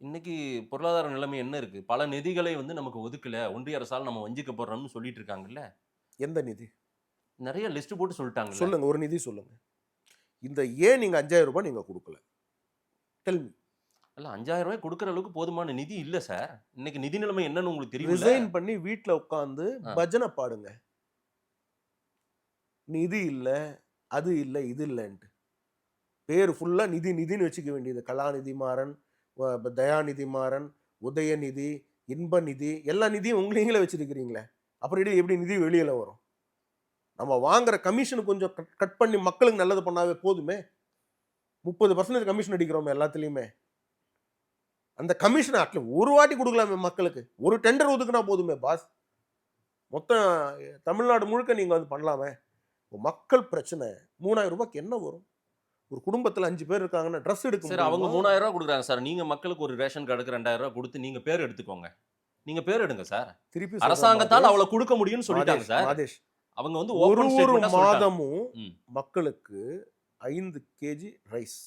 இன்னைக்கு பொருளாதார நிலைமை என்ன இருக்கு? பல நிதிகளை வந்து நமக்கு ஒதுக்கல. ஒன்றிய அரசால நம்ம வஞ்சிக்கப்படுறோம்னு சொல்லிட்டு இருக்காங்கல்ல. எந்த நிதி? நெறைய லிஸ்ட் போட்டு சொல்ட்டாங்கல்ல. சொல்லுங்க. ஒரு நிதி சொல்லுங்க. இந்த ஏன் நீங்க ரூ. 5,000 நீங்க குடுக்கல? Tell me. இல்ல ரூ. 5,000 குடுக்குற அளவுக்கு போதுமான நிதி இல்ல சார். இன்னைக்கு நிதி நிலைமை என்னன்னு உங்களுக்கு தெரியும்ல? ரிசைன் பண்ணி வீட்ல உட்கார்ந்து ஆ. பஜன பாடுங்க. நிதி இல்ல, அது இல்ல, இது இல்லன்ட்டு. பேரு ஃபுல்லா நிதி நிதின்னு வச்சுக்க வேண்டியது. கலாநிதி மாறன், தயாநிதி மாறன், உதயநிதி, இன்பநிதி எல்லா நிதியும் நீங்களே வச்சிருக்கிறீங்களே. அப்புறம் எப்படி நிதி வெளியில வரும்? நம்ம வாங்குற கமிஷன் கொஞ்சம் கட் கட் பண்ணி மக்களுக்கு நல்லது பண்ணாவே போதுமே. 30% கமிஷன் அடிக்கிறோமே எல்லாத்துலயுமே. அந்த கமிஷன ஒரு வாட்டி குடுக்கலாமே மக்களுக்கு. ஒரு டெண்டர் ஒதுக்குனா போதுமே பாஸ். மொத்தம் தமிழ்நாடு முழுக்க நீங்க வந்து பண்ணலாமே. மக்கள் பிரச்சனை ரூ. 3000 என்ன வரும்? ஒரு குடும்பத்துல 5 பேர் இருக்காங்கன்னா ட்ரெஸ் எடுக்க சரி அவங்க ரூ. முடியுமா? 3000 குடுக்குறாங்க சார். நீங்க மக்களுக்கு ஒரு ரேஷன் கார்டுக்கு ரூ. 2,000 குடுத்து நீங்க பேர் எடுத்துக்கோங்க. நீங்க பேர் எடுங்க சார். திருப்பி சொல்றேன் அரசாங்கத்தால மாதேஷ். அவ்வளோ குடுக்க முடியும்னு சொல்லிட்டாங்க மாதேஷ், சார். மாதேஷ். அவங்க வந்து ஒரு ஓப்பன் ஒரு ஸ்டேட்மென்ட்டா சொல்லிட்டாங்க. மாதமும் ம். மக்களுக்கு 5 கேஜி ரைஸ்,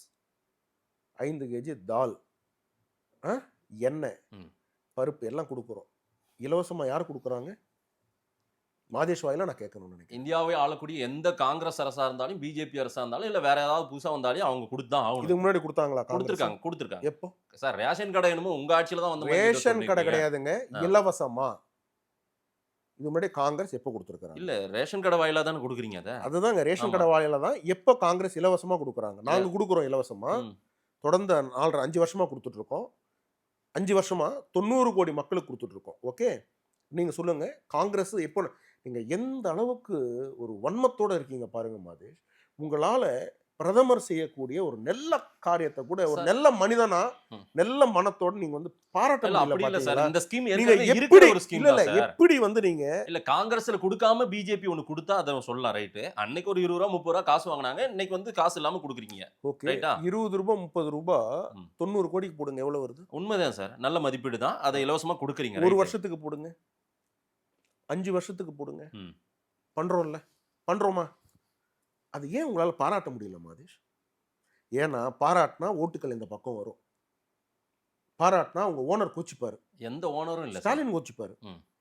5 கேஜி தால், அ எண்ணெய், ம். பருப்பு எல்லாம் குடுக்குறோம். இலவசமா யார் குடுக்குறாங்க? மாதேஷ் வாயிலா நான் கேட்கணும்னு நினைக்கிறேன். இந்தியாவை ஆளக்கூடிய எந்த காங்கிரஸ் அரசா இருந்தாலும், பிஜேபி அரசா இருந்தாலும், இல்ல வேற ஏதாவது புதுசா வந்தாலும் அவங்க குடுத்து தான் ஆகணும். இதுக்கு முன்னாடி குடுத்தாங்களா காங்கிரஸ்? குடுத்துருக்காங்க, குடுத்துருக்காங்க. எப்போ? சார் ரேஷன் கடை என்னமோ உங்க ஆட்சியில தான் வந்த மாரி ஏதோ ரேஷன் கடை சொல்றீங்க. கிடையாதுங்க. ஆ. இலவசமா. இது முன்னாடி காங்கிரஸ் எப்போ குடுத்துருக்காங்க? இல்ல ரேஷன் கடை வாயிலா தானே குடுக்குறீங்க அத. அதுதாங்க ரேஷன் ஆமா. கடை வாயில தான் எப்போ காங்கிரஸ் இலவசமா குடுக்குறாங்க. ரே நாங்க குடுக்குறோம் இலவசமா. ம். தொடர்ந்து 4 5 வருஷமா குடுத்துட்டு இருக்கோம். 5 வருஷமா 90 கோடி மக்களுக்கு குடுத்துட்டு இருக்கோம். ஓகே. நீங்க சொல்லுங்க. காங்கிரஸ் எப்போ நீங்க எந்த அளவுக்கு ஒரு வன்மத்தோட இருக்கீங்க பாருங்க மாதேஷ். உங்களால பிரதமர் செய்யக்கூடிய ஒரு நல்ல காரியத்த கூட ஒரு சார் நல்ல மனிதனா, ம். நல்ல மனத்தோட நீங்க வந்து பாராட்ட இல்ல முடியல அப்படி இல்ல சார். பாத்தீங்களா? இந்த ஸ்கீம் நீங்க ஏற்கனவே இருக்கிற எப்படி ஒரு ஸ்கீம் இல்ல, தான் இல்ல சார். எப்படி வந்து நீங்க இல்ல காங்கிரஸ்ல குடுக்காம பிஜேபி ஒண்ணு குடுத்தா அத சொல்லலாம் ரைட்டு. அன்னைக்கு ஒரு ரூ. 20 ரூ. 30 காசு வாங்குனாங்க. இன்னைக்கு வந்து காசு இல்லாம குடுக்குறீங்க. ஓகே. ரைட்டா? ரூ. 20 ரூ. 30 ம். 90 கோடிக்கு போடுங்க. எவ்வளவு வருது? உண்மைதான் சார். நல்ல மதிப்பீடு தான். அத இலவசமா குடுக்குறீங்க. 1 ரைட்டு. வருஷத்துக்கு போடுங்க. 5 வருஷத்துக்கு போடுங்க. ம். பண்றோம்ல. பண்றோமா? அது ஏன் உங்களால பாராட்ட முடியல மாதேஷ்? ஏன்னா, பாராட்டுனா ஓட்டுக்கள் இந்த பக்கம் வரும். பாராட்டுனா உங்க ஓனர் கோச்சுப்பாரு. எந்த ஓனரும் இல்ல சார். ஸ்டாலின் கோச்சுப்பாரு. ம்.